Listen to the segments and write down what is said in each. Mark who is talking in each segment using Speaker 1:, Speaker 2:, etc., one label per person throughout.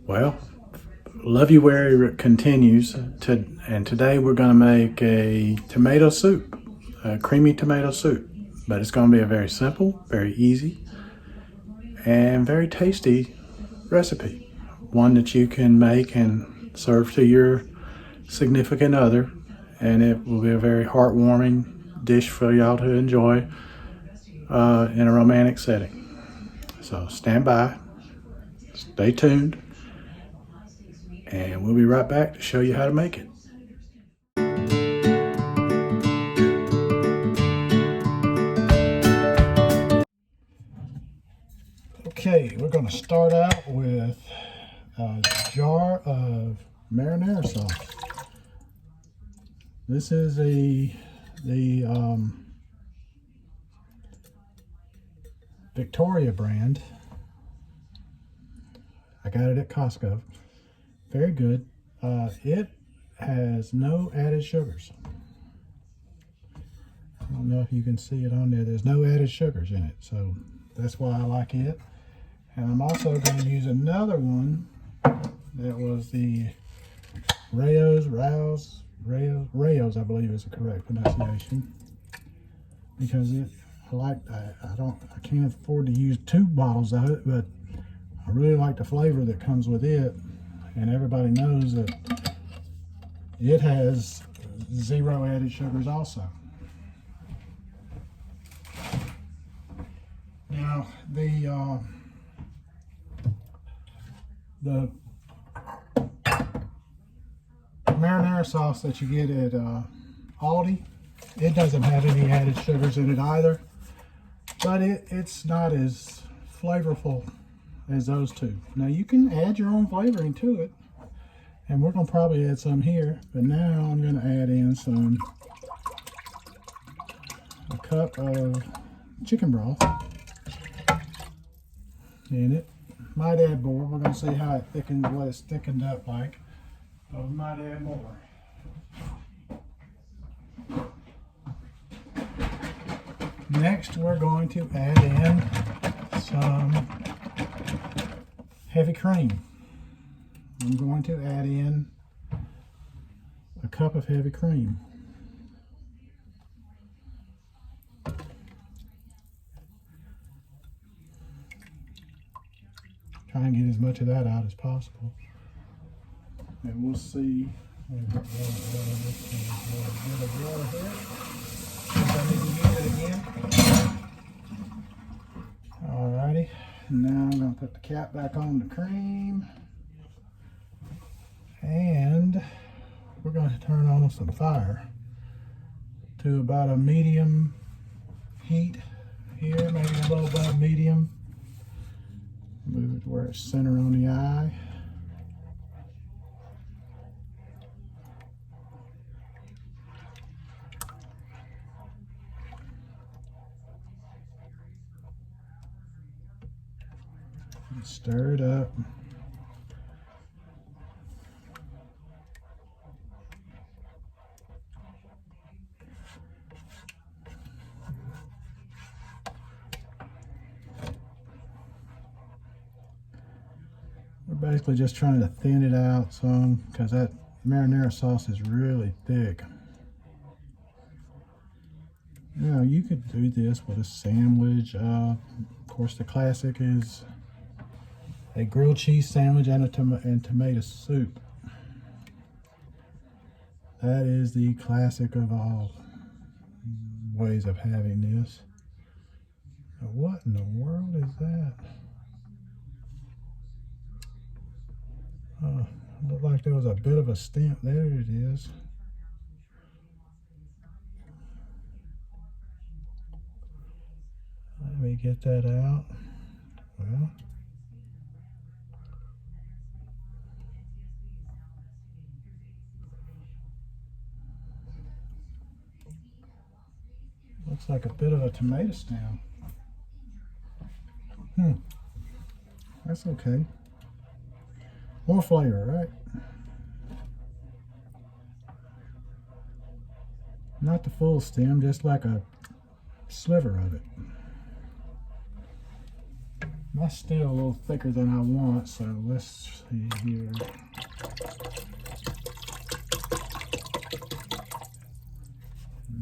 Speaker 1: Well, Luvuary continues, and today we're going to make a tomato soup, a creamy tomato soup. But it's going to be a very simple, very easy, and very tasty recipe. One that you can make and serve to your significant other, and it will be a very heartwarming dish for y'all to enjoy in a romantic setting. So stand by, stay tuned, and we'll be right back to show you how to make it. Okay, we're going to start out with a jar of marinara sauce. This is the Victoria brand. I got it at Costco. Very good. It has no added sugars. I don't know if you can see it on there. There's no added sugars in it, so that's why I like it. And I'm also going to use another one that was the Rao's, I believe is the correct pronunciation, because I can't afford to use 2 bottles of it, but I really like the flavor that comes with it, and everybody knows that it has 0 added sugars also. Now the marinara sauce that you get at Aldi, it doesn't have any added sugars in it either, but it's not as flavorful as those two. Now you can add your own flavoring to it, and we're going to probably add some here, but now I'm going to add in a cup of chicken broth in it. Might add more. We're going to see how it thickens, what it's thickened up like. But we might add more. Next, we're going to add in some heavy cream. I'm going to add in a cup of heavy cream. Try and get as much of that out as possible. And we'll see. Alrighty, now I'm going to put the cap back on the cream, and we're going to turn on some fire to about a medium heat here, maybe a little above medium. Move it to where it's center on the eye. And stir it up. We're basically just trying to thin it out some, because that marinara sauce is really thick. Now you could do this with a sandwich. Of course, the classic is a grilled cheese sandwich and tomato soup. That is the classic of all ways of having this. Now, what in the world is that? Oh, looked like there was a bit of a stamp. There it is. Let me get that out. Well, looks like a bit of a tomato stem. That's okay. More flavor, right? Not the full stem, just like a sliver of it. That's still a little thicker than I want, so let's see here.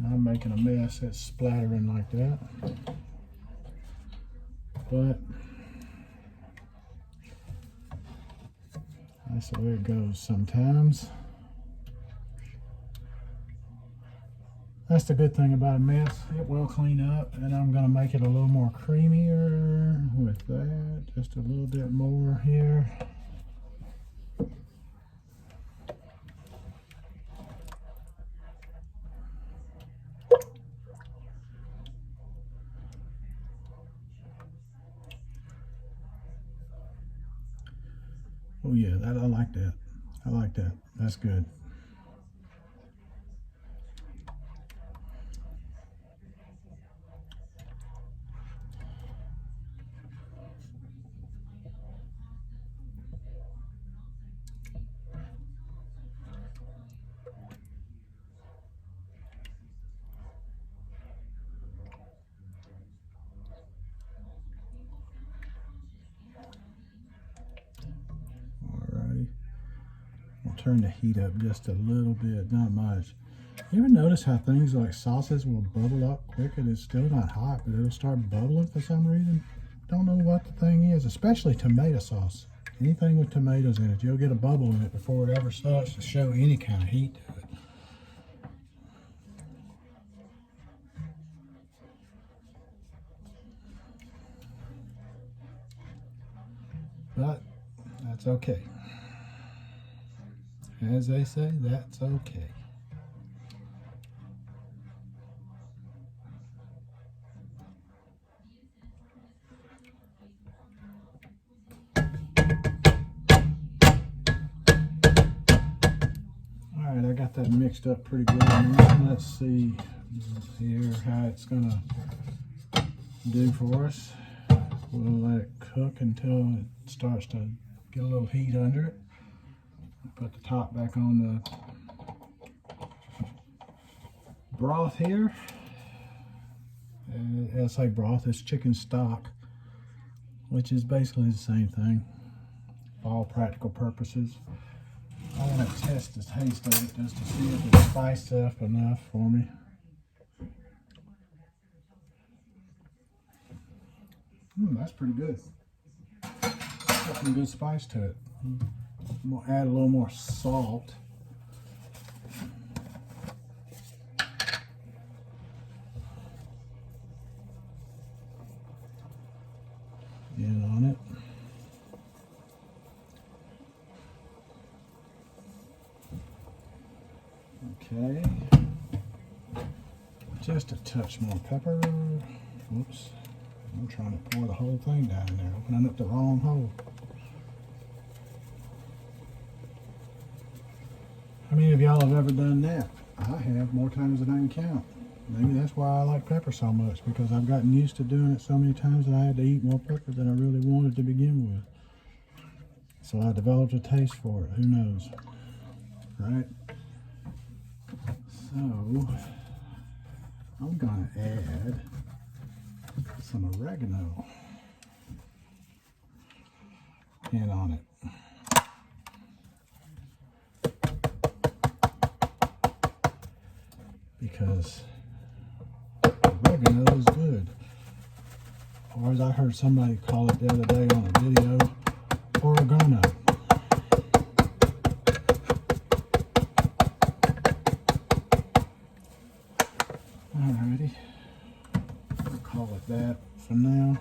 Speaker 1: I'm making a mess. It's splattering like that. But that's the way it goes sometimes. That's the good thing about a mess. It will clean up, and I'm going to make it a little more creamier with that. Just a little bit more here. Oh yeah, I like that. I like that. That's good. Alrighty. I'll turn the heat up just a little bit, not much. You ever notice how things like sauces will bubble up quick and it's still not hot, but it'll start bubbling for some reason? Don't know what the thing is, especially tomato sauce. Anything with tomatoes in it, you'll get a bubble in it before it ever starts to show any kind of heat to it. But that's okay. As they say, that's okay. Alright, I got that mixed up pretty good. Now let's see here how it's gonna do for us. We'll let it cook until it starts to get a little heat under it. Put the top back on the broth here. And I say broth, it's chicken stock, which is basically the same thing for all practical purposes. I want to test the taste of it just to see if it's spiced up enough for me. That's pretty good. Got some good spice to it. I'm going to add a little more salt. In on it. Okay. Just a touch more pepper. Whoops. I'm trying to pour the whole thing down in there, opening up the wrong hole. How many of y'all have ever done that? I have, more times than I can count. Maybe that's why I like pepper so much, because I've gotten used to doing it so many times that I had to eat more pepper than I really wanted to begin with. So I developed a taste for it. Who knows? Right? So I'm gonna add some oregano in on it. Because oregano is good. Or as I heard somebody call it the other day on a video, oregano. Alrighty, we'll call it that for now.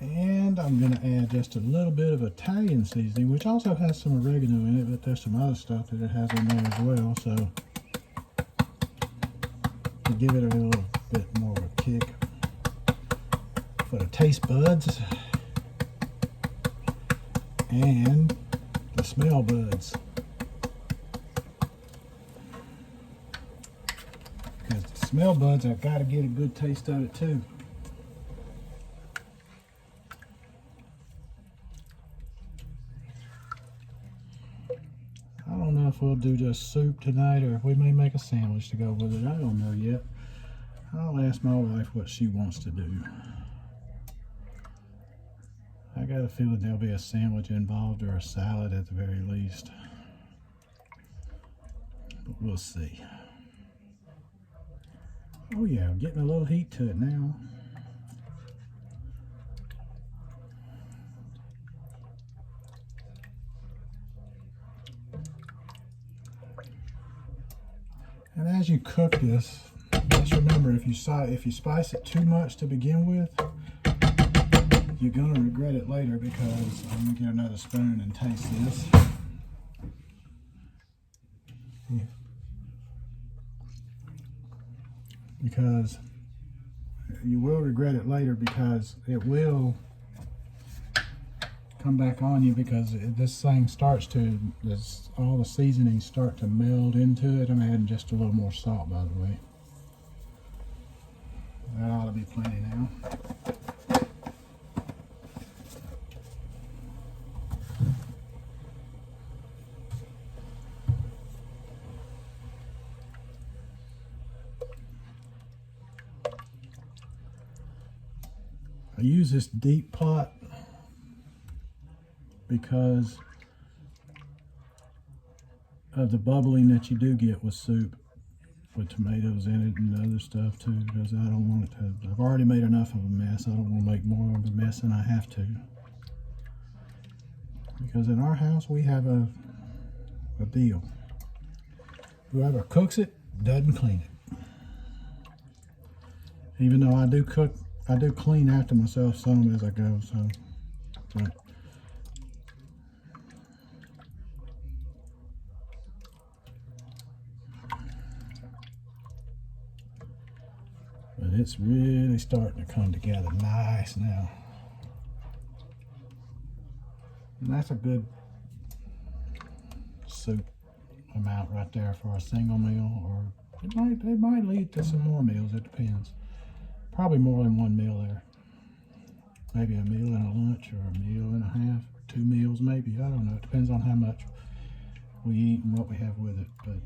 Speaker 1: And I'm going to add just a little bit of Italian seasoning, which also has some oregano in it, but there's some other stuff that it has in there as well. So to give it a little bit more of a kick for the taste buds and the smell buds. Because the smell buds, I've got to get a good taste of it too. I don't know if we'll do just soup tonight or if we may make a sandwich to go with it. I don't know yet. I'll ask my wife what she wants to do. I got a feeling there'll be a sandwich involved or a salad at the very least. But we'll see. Oh yeah, getting a little heat to it now. And as you cook this, just remember, if you spice it too much to begin with, you're gonna regret it later, because I'm gonna get another spoon and taste this. Yeah. Because you will regret it later, because it will come back on you, because this thing starts to, all the seasonings start to meld into it. I'm adding just a little more salt, by the way. That ought to be plenty now. I use this deep pot because of the bubbling that you do get with soup, with tomatoes in it and other stuff too, because I don't want it to, I've already made enough of a mess. I don't want to make more of a mess than I have to. Because in our house we have a deal. Whoever cooks it doesn't clean it. Even though I do cook, I do clean after myself some as I go, but it's really starting to come together nice now. And that's a good soup amount right there for a single meal, or it might lead to some more meals, it depends. Probably more than one meal there. Maybe a meal and a lunch, or a meal and a half, 2 meals maybe, I don't know. It depends on how much we eat and what we have with it. But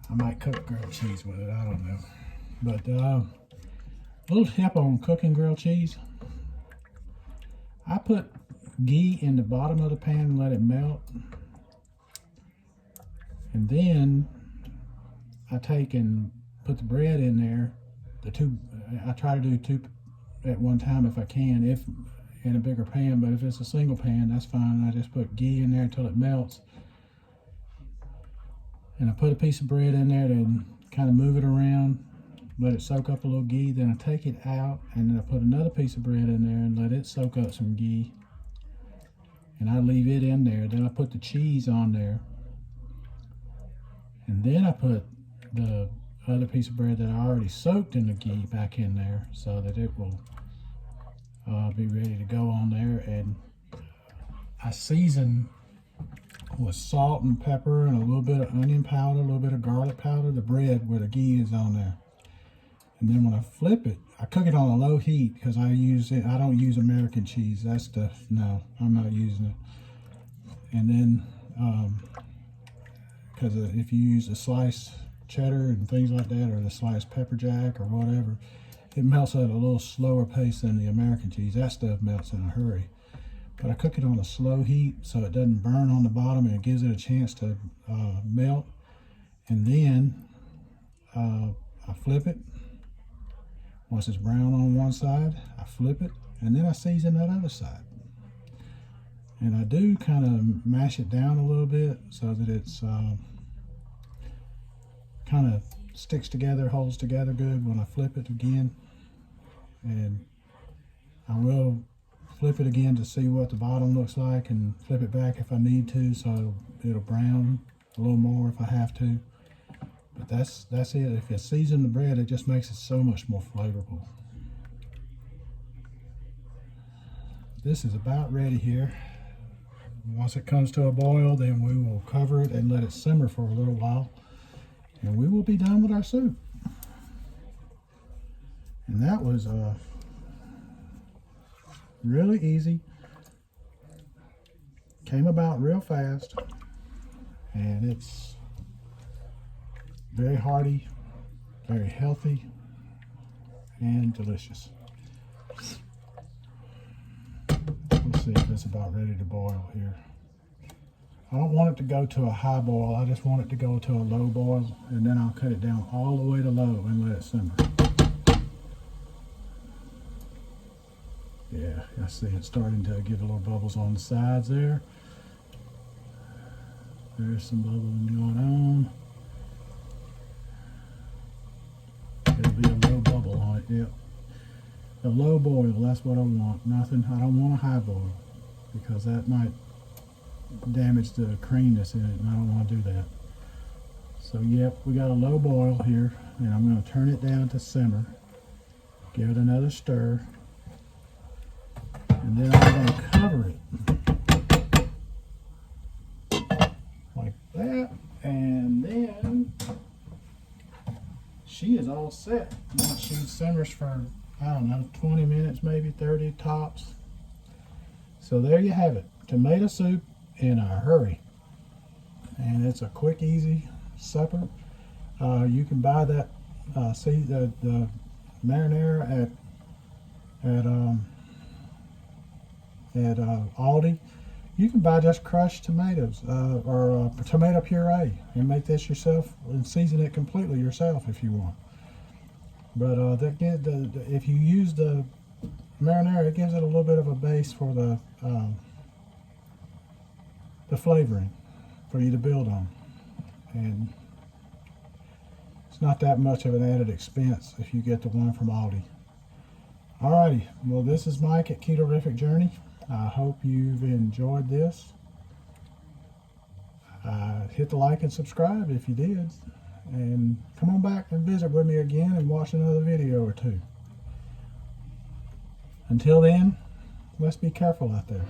Speaker 1: I might cook grilled cheese with it, I don't know. But a little tip on cooking grilled cheese. I put ghee in the bottom of the pan and let it melt. And then I take and put the bread in there. I try to do 2 at one time if I can, if in a bigger pan, but if it's a single pan, that's fine. I just put ghee in there until it melts. And I put a piece of bread in there to kind of move it around, let it soak up a little ghee. Then I take it out, and then I put another piece of bread in there and let it soak up some ghee. And I leave it in there. Then I put the cheese on there. And then I put the other piece of bread that I already soaked in the ghee back in there, so that it will be ready to go on there. And I season with salt and pepper and a little bit of onion powder, a little bit of garlic powder, the bread where the ghee is on there. And then when I flip it, I cook it on a low heat, because I don't use American cheese. That stuff, no, I'm not using it. And then because if you use a sliced cheddar and things like that, or the sliced pepper jack or whatever, it melts at a little slower pace than the American cheese. That stuff melts in a hurry. But I cook it on a slow heat so it doesn't burn on the bottom, and it gives it a chance to melt. And then I flip it. Once it's brown on one side, I flip it, and then I season that other side. And I do kind of mash it down a little bit so that it's kind of sticks together, holds together good when I flip it again. And I will flip it again to see what the bottom looks like, and flip it back if I need to, so it'll brown a little more if I have to. But that's it. If you season the bread, it just makes it so much more flavorful. This is about ready here. Once it comes to a boil, then we will cover it and let it simmer for a little while, and we will be done with our soup. And that was really easy. Came about real fast, and it's Very hearty, very healthy, and delicious. Let's see if it's about ready to boil here. I don't want it to go to a high boil. I just want it to go to a low boil, and then I'll cut it down all the way to low and let it simmer. Yeah, I see it's starting to get a little bubbles on the sides there. There's some bubbling going on. It'll be a low bubble on it, yep. A low boil, that's what I want. Nothing, I don't want a high boil because that might damage the creaminess in it, and I don't want to do that. So yep, we got a low boil here, and I'm going to turn it down to simmer. Give it another stir, and then I'm going to cover it like that, and then she is all set. Once she simmers for, I don't know, 20 minutes, maybe 30 tops. So there you have it, tomato soup in a hurry, and it's a quick, easy supper. You can buy that the marinara at Aldi. You can buy just crushed tomatoes or tomato puree and make this yourself and season it completely yourself if you want. But if you use the marinara, it gives it a little bit of a base for the flavoring for you to build on, and it's not that much of an added expense if you get the one from Aldi. Alrighty, well, this is Mike at Ketorific Journey. I hope you've enjoyed this. Hit the like and subscribe if you did, and come on back and visit with me again and watch another video or two. Until then, let's be careful out there.